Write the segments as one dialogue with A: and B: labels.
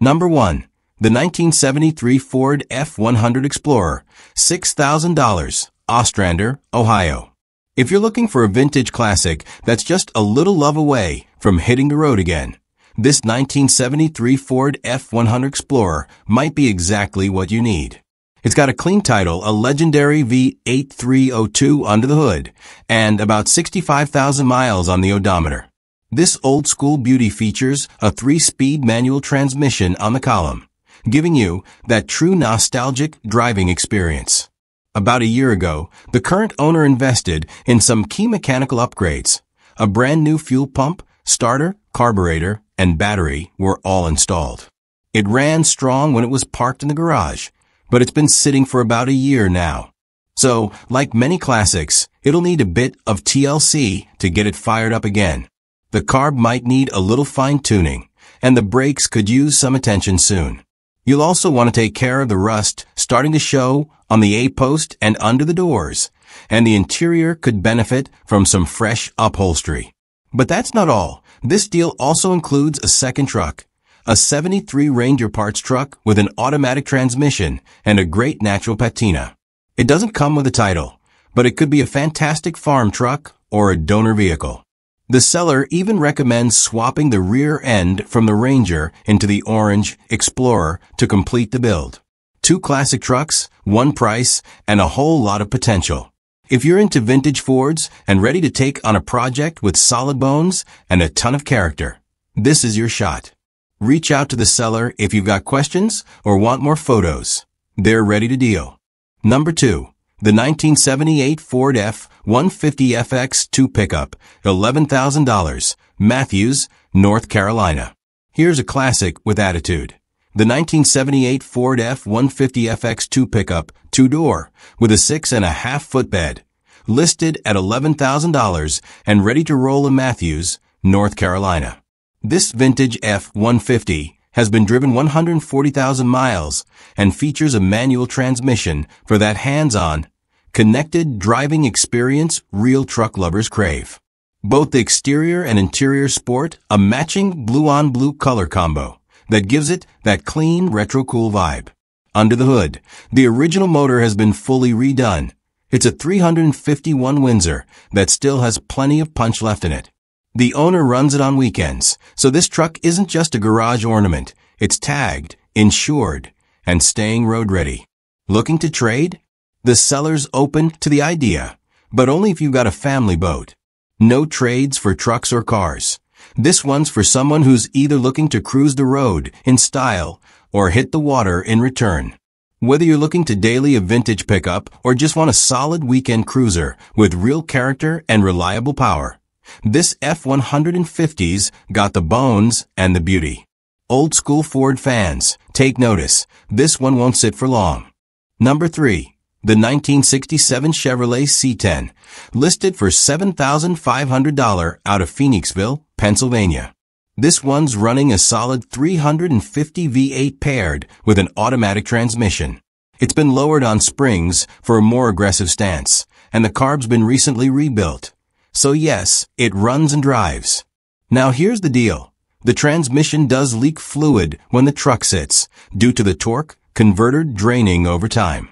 A: Number 1. The 1973 Ford F-100 Explorer, $6,000, Ostrander, Ohio. If you're looking for a vintage classic that's just a little love away from hitting the road again, this 1973 Ford F-100 Explorer might be exactly what you need. It's got a clean title, a legendary V8302 under the hood, and about 65,000 miles on the odometer. This old-school beauty features a 3-speed manual transmission on the column, giving you that true nostalgic driving experience. About a year ago, the current owner invested in some key mechanical upgrades. A brand new fuel pump, starter, carburetor, and battery were all installed. It ran strong when it was parked in the garage, but it's been sitting for about a year now. So, like many classics, it'll need a bit of TLC to get it fired up again. The carb might need a little fine-tuning, and the brakes could use some attention soon. You'll also want to take care of the rust starting to show on the A-post and under the doors, and the interior could benefit from some fresh upholstery. But that's not all. This deal also includes a second truck, a 73 Ranger parts truck with an automatic transmission and a great natural patina. It doesn't come with a title, but it could be a fantastic farm truck or a donor vehicle. The seller even recommends swapping the rear end from the Ranger into the orange Explorer to complete the build. 2 classic trucks, 1 price, and a whole lot of potential. If you're into vintage Fords and ready to take on a project with solid bones and a ton of character, this is your shot. Reach out to the seller if you've got questions or want more photos. They're ready to deal. Number 2. The 1978 Ford F-150FX2 pickup, $11,000, Matthews, North Carolina. Here's a classic with attitude. The 1978 Ford F-150FX2 pickup, 2-door, with a 6.5-foot bed, listed at $11,000 and ready to roll in Matthews, North Carolina. This vintage F-150 has been driven 140,000 miles and features a manual transmission for that hands-on, connected driving experience real truck lovers crave. Both the exterior and interior sport a matching blue-on-blue color combo that gives it that clean, retro-cool vibe. Under the hood, the original motor has been fully redone. It's a 351 Windsor that still has plenty of punch left in it. The owner runs it on weekends, so this truck isn't just a garage ornament. It's tagged, insured, and staying road ready. Looking to trade? The seller's open to the idea, but only if you've got a family boat. No trades for trucks or cars. This one's for someone who's either looking to cruise the road in style or hit the water in return. Whether you're looking to daily a vintage pickup or just want a solid weekend cruiser with real character and reliable power, this F-150's got the bones and the beauty. Old school Ford fans, take notice. This one won't sit for long. Number 3. The 1967 Chevrolet C10, listed for $7,500 out of Phoenixville, Pennsylvania. This one's running a solid 350 V8 paired with an automatic transmission. It's been lowered on springs for a more aggressive stance, and the carb's been recently rebuilt. So yes, it runs and drives. Now here's the deal. The transmission does leak fluid when the truck sits, due to the torque converter draining over time.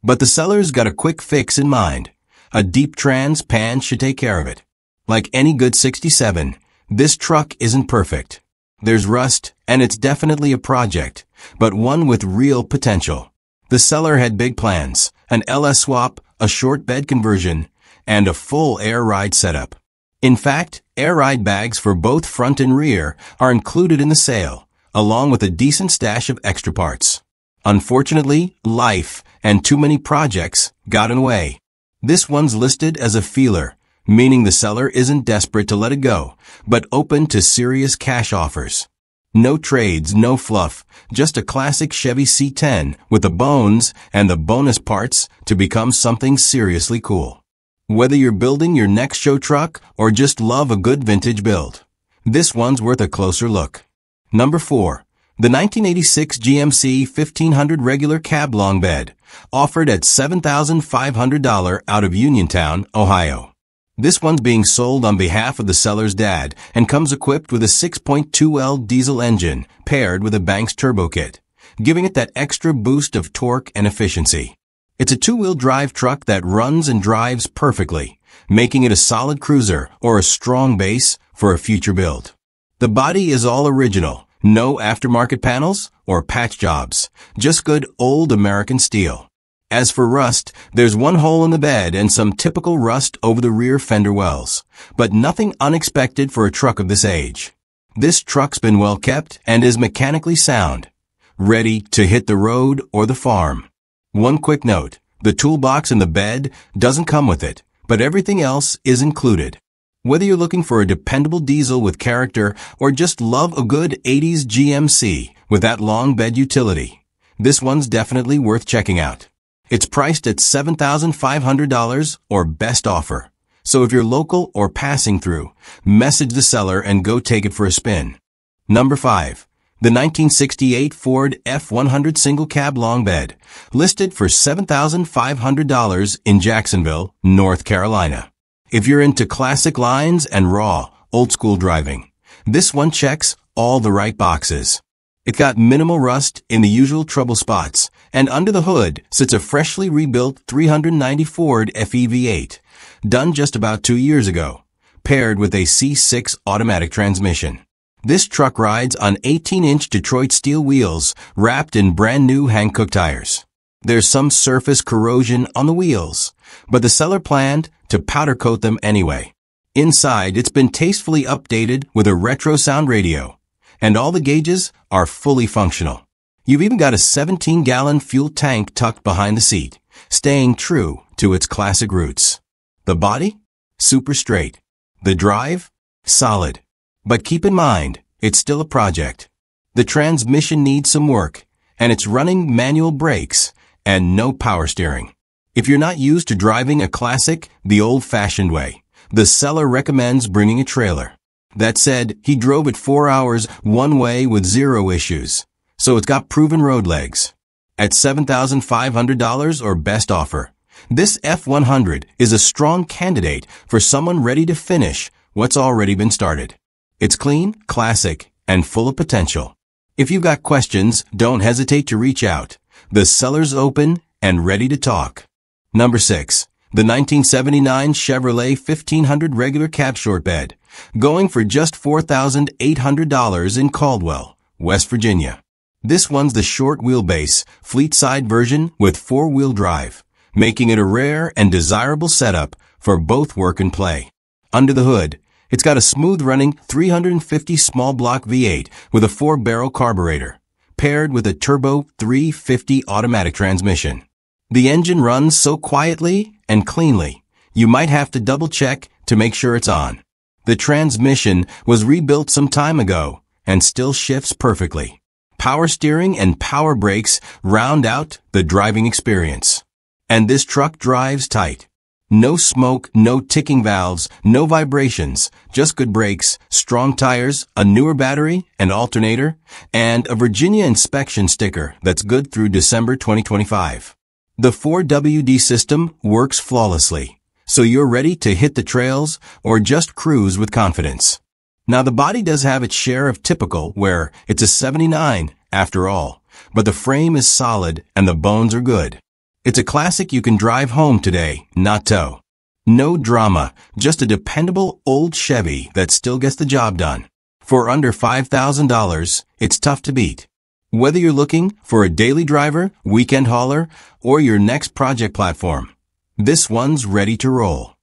A: But the seller's got a quick fix in mind. A deep trans pan should take care of it. Like any good 67, this truck isn't perfect. There's rust, and it's definitely a project, but one with real potential. The seller had big plans, an LS swap, a short bed conversion, and a full air ride setup. In fact, air ride bags for both front and rear are included in the sale, along with a decent stash of extra parts. Unfortunately, life and too many projects got in the way. This one's listed as a feeler, meaning the seller isn't desperate to let it go, but open to serious cash offers. No trades, no fluff, just a classic Chevy C10 with the bones and the bonus parts to become something seriously cool. Whether you're building your next show truck or just love a good vintage build, this one's worth a closer look. Number 4. The 1986 GMC 1500 regular cab long bed, offered at $7,500 out of Uniontown, Ohio. This one's being sold on behalf of the seller's dad and comes equipped with a 6.2L diesel engine paired with a Banks turbo kit, giving it that extra boost of torque and efficiency. It's a two-wheel drive truck that runs and drives perfectly, making it a solid cruiser or a strong base for a future build. The body is all original, no aftermarket panels or patch jobs, just good old American steel. As for rust, there's one hole in the bed and some typical rust over the rear fender wells, but nothing unexpected for a truck of this age. This truck's been well kept and is mechanically sound, ready to hit the road or the farm. One quick note, the toolbox in the bed doesn't come with it, but everything else is included. Whether you're looking for a dependable diesel with character or just love a good 80s GMC with that long bed utility, this one's definitely worth checking out. It's priced at $7,500 or best offer. So if you're local or passing through, message the seller and go take it for a spin. Number 5. The 1968 Ford F100 single cab long bed, listed for $7,500 in Jacksonville, North Carolina. If you're into classic lines and raw, old-school driving, this one checks all the right boxes. It got minimal rust in the usual trouble spots, and under the hood sits a freshly rebuilt 390 Ford FEV8, done just about 2 years ago, paired with a C6 automatic transmission. This truck rides on 18-inch Detroit steel wheels wrapped in brand new Hankook tires. There's some surface corrosion on the wheels, but the seller planned to powder coat them anyway. Inside, it's been tastefully updated with a retro sound radio, and all the gauges are fully functional. You've even got a 17-gallon fuel tank tucked behind the seat, staying true to its classic roots. The body? Super straight. The drive? Solid. But keep in mind, it's still a project. The transmission needs some work, and it's running manual brakes and no power steering. If you're not used to driving a classic the old-fashioned way, the seller recommends bringing a trailer. That said, he drove it 4 hours one way with zero issues, so it's got proven road legs. At $7,500 or best offer, this F100 is a strong candidate for someone ready to finish what's already been started. It's clean, classic, and full of potential. If you've got questions, don't hesitate to reach out. The seller's open and ready to talk. Number 6. The 1979 Chevrolet 1500 regular cab short bed, going for just $4,800 in Caldwell, West Virginia. This one's the short wheelbase, fleet-side version with 4-wheel drive, making it a rare and desirable setup for both work and play. Under the hood, it's got a smooth-running 350 small block V8 with a 4-barrel carburetor, paired with a turbo 350 automatic transmission. The engine runs so quietly and cleanly, you might have to double-check to make sure it's on. The transmission was rebuilt some time ago and still shifts perfectly. Power steering and power brakes round out the driving experience. And this truck drives tight. No smoke, no ticking valves, no vibrations, just good brakes, strong tires, a newer battery and alternator, and a Virginia inspection sticker that's good through December 2025. The 4WD system works flawlessly, so you're ready to hit the trails or just cruise with confidence. Now the body does have its share of typical where it's a 79 after all, but the frame is solid and the bones are good. It's a classic you can drive home today, not tow. No drama, just a dependable old Chevy that still gets the job done. For under $5,000, it's tough to beat. Whether you're looking for a daily driver, weekend hauler, or your next project platform, this one's ready to roll.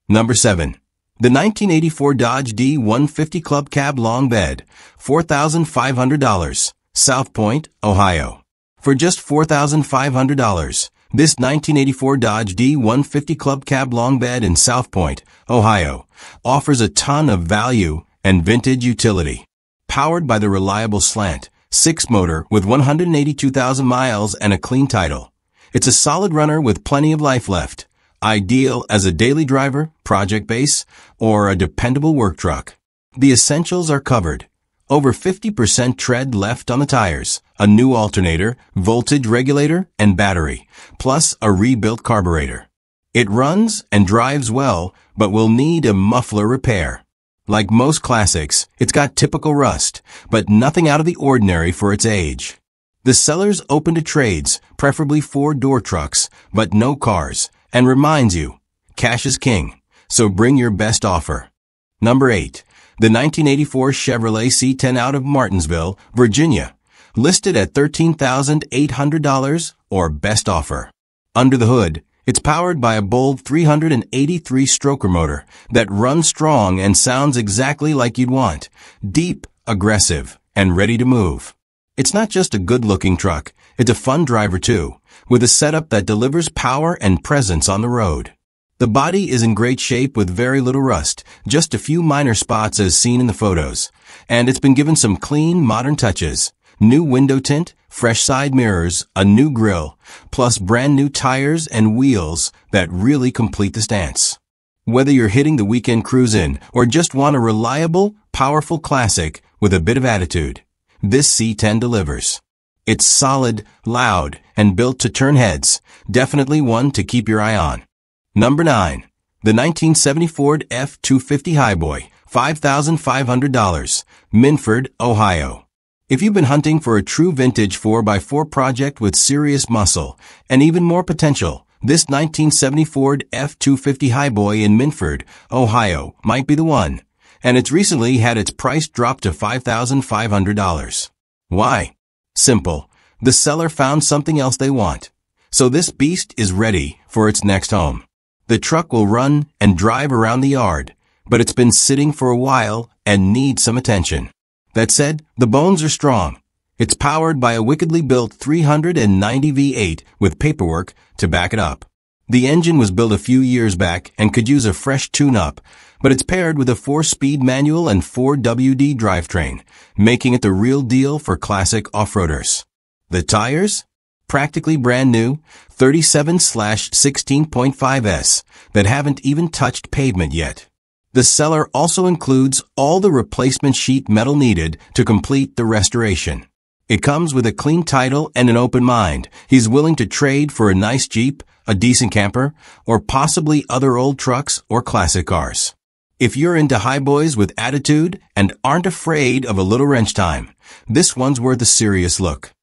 A: Number 7. The 1984 Dodge D150 Club Cab Long Bed, $4,500, South Point, Ohio. For just $4,500, this 1984 Dodge D150 Club Cab Long Bed in South Point, Ohio, offers a ton of value and vintage utility. Powered by the reliable slant 6 motor with 182,000 miles and a clean title, it's a solid runner with plenty of life left, ideal as a daily driver, project base, or a dependable work truck. The essentials are covered. Over 50% tread left on the tires, a new alternator, voltage regulator, and battery, plus a rebuilt carburetor. It runs and drives well, but will need a muffler repair. Like most classics, it's got typical rust, but nothing out of the ordinary for its age. The seller's open to trades, preferably 4-door trucks, but no cars, and reminds you, cash is king, so bring your best offer. Number 8. The 1984 Chevrolet C10 out of Martinsville, Virginia, listed at $13,800 or best offer. Under the hood, it's powered by a bold 383-stroker motor that runs strong and sounds exactly like you'd want, deep, aggressive, and ready to move. It's not just a good-looking truck, it's a fun driver too, with a setup that delivers power and presence on the road. The body is in great shape with very little rust, just a few minor spots as seen in the photos, and it's been given some clean, modern touches. New window tint, fresh side mirrors, a new grille, plus brand new tires and wheels that really complete the stance. Whether you're hitting the weekend cruise in or just want a reliable, powerful classic with a bit of attitude, this C10 delivers. It's solid, loud, and built to turn heads, definitely one to keep your eye on. Number 9. The 1970 Ford F-250 Highboy, $5,500, Minford, Ohio. If you've been hunting for a true vintage 4x4 project with serious muscle and even more potential, this 1970 Ford F-250 Highboy in Minford, Ohio might be the one, and it's recently had its price dropped to $5,500. Why? Simple. The seller found something else they want. So this beast is ready for its next home. The truck will run and drive around the yard, but it's been sitting for a while and needs some attention. That said, the bones are strong. It's powered by a wickedly built 390 V8 with paperwork to back it up. The engine was built a few years back and could use a fresh tune-up, but it's paired with a 4-speed manual and 4WD drivetrain, making it the real deal for classic off-roaders. The tires? Practically brand new, 37/16.5S, that haven't even touched pavement yet. The seller also includes all the replacement sheet metal needed to complete the restoration. It comes with a clean title and an open mind. He's willing to trade for a nice Jeep, a decent camper, or possibly other old trucks or classic cars. If you're into highboys with attitude and aren't afraid of a little wrench time, this one's worth a serious look.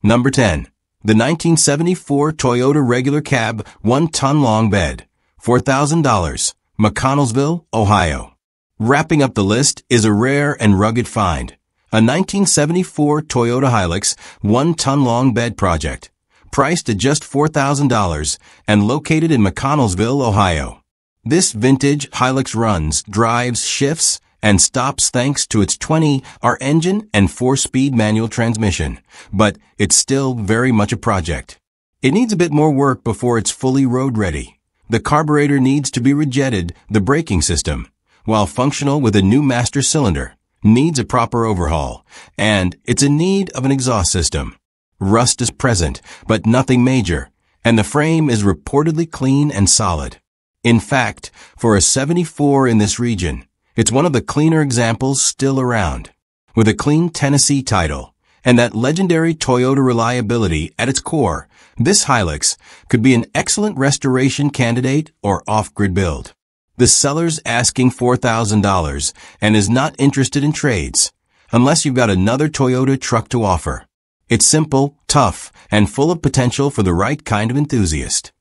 A: Number 10. The 1974 Toyota regular cab 1-ton long bed, $4,000. McConnellsville, Ohio. Wrapping up the list is a rare and rugged find, a 1974 Toyota Hilux 1-ton long bed project, priced at just $4,000 and located in McConnellsville, Ohio. This vintage Hilux runs, drives, shifts, and stops thanks to its 20R engine and 4-speed manual transmission, but it's still very much a project. It needs a bit more work before it's fully road ready. The carburetor needs to be rejetted, the braking system, while functional with a new master cylinder, needs a proper overhaul, and it's in need of an exhaust system. Rust is present, but nothing major, and the frame is reportedly clean and solid. In fact, for a 74 in this region, it's one of the cleaner examples still around. With a clean Tennessee title and that legendary Toyota reliability at its core, this Hilux could be an excellent restoration candidate or off-grid build. The seller's asking $4,000 and is not interested in trades, unless you've got another Toyota truck to offer. It's simple, tough, and full of potential for the right kind of enthusiast.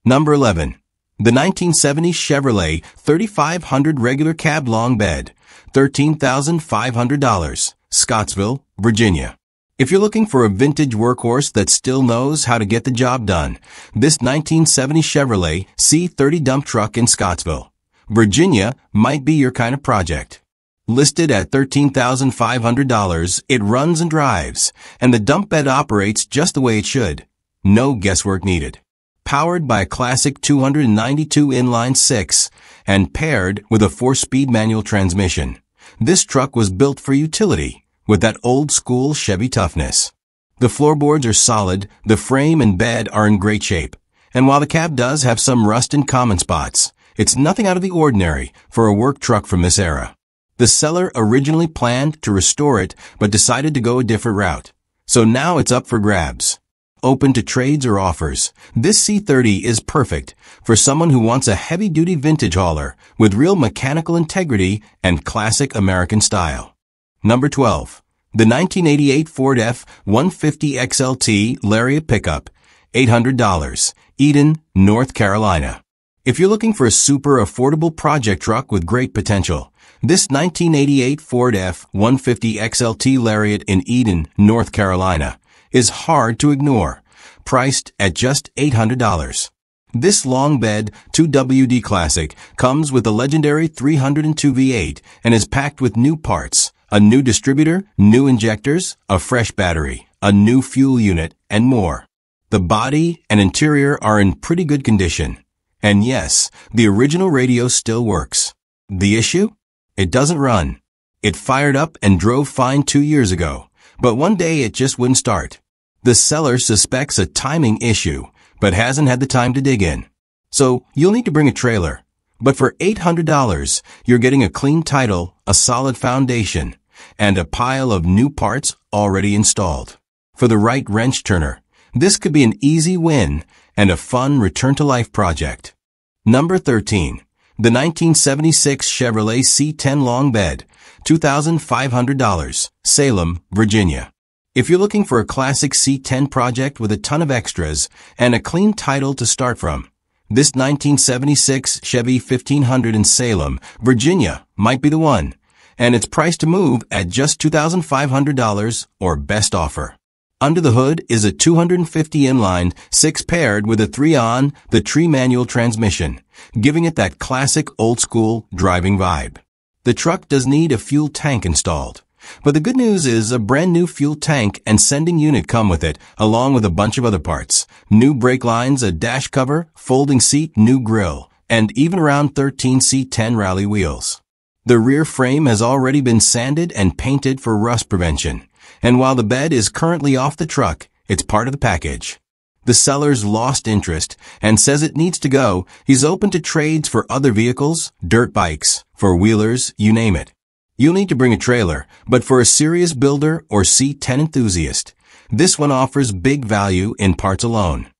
A: Number 11. The 1970 Chevrolet 3500 regular cab long bed, $13,500, Scottsville, Virginia. If you're looking for a vintage workhorse that still knows how to get the job done, this 1970 Chevrolet C30 dump truck in Scottsville, Virginia might be your kind of project. Listed at $13,500, it runs and drives, and the dump bed operates just the way it should. No guesswork needed. Powered by a classic 292 inline 6 and paired with a 4-speed manual transmission, this truck was built for utility with that old-school Chevy toughness. The floorboards are solid, the frame and bed are in great shape, and while the cab does have some rust in common spots, it's nothing out of the ordinary for a work truck from this era. The seller originally planned to restore it but decided to go a different route, so now it's up for grabs. open to trades or offers. This C30 is perfect for someone who wants a heavy-duty vintage hauler with real mechanical integrity and classic American style. Number 12. The 1988 Ford F-150 XLT Lariat Pickup, $800, Eden, North Carolina. If you're looking for a super affordable project truck with great potential, this 1988 Ford F-150 XLT Lariat in Eden, North Carolina, is hard to ignore, priced at just $800. This long bed 2WD Classic comes with a legendary 302 V8 and is packed with new parts, a new distributor, new injectors, a fresh battery, a new fuel unit, and more. The body and interior are in pretty good condition. And yes, the original radio still works. The issue? It doesn't run. It fired up and drove fine 2 years ago, but one day it just wouldn't start. The seller suspects a timing issue, but hasn't had the time to dig in. So you'll need to bring a trailer. But for $800, you're getting a clean title, a solid foundation, and a pile of new parts already installed. For the right wrench turner, this could be an easy win and a fun return-to-life project. Number 13. The 1976 Chevrolet C10 Long Bed, $2,500, Salem, Virginia. If you're looking for a classic C10 project with a ton of extras and a clean title to start from, this 1976 Chevy 1500 in Salem, Virginia might be the one, and it's priced to move at just $2,500 or best offer. Under the hood is a 250 inline 6 paired with a 3-on, the tree manual transmission, giving it that classic old-school driving vibe. The truck does need a fuel tank installed, but the good news is a brand new fuel tank and sending unit come with it, along with a bunch of other parts. New brake lines, a dash cover, folding seat, new grille, and even around 13 C10 rally wheels. The rear frame has already been sanded and painted for rust prevention. And while the bed is currently off the truck, it's part of the package. The seller's lost interest and says it needs to go. He's open to trades for other vehicles, dirt bikes, four-wheelers, you name it. You'll need to bring a trailer, but for a serious builder or C10 enthusiast, this one offers big value in parts alone.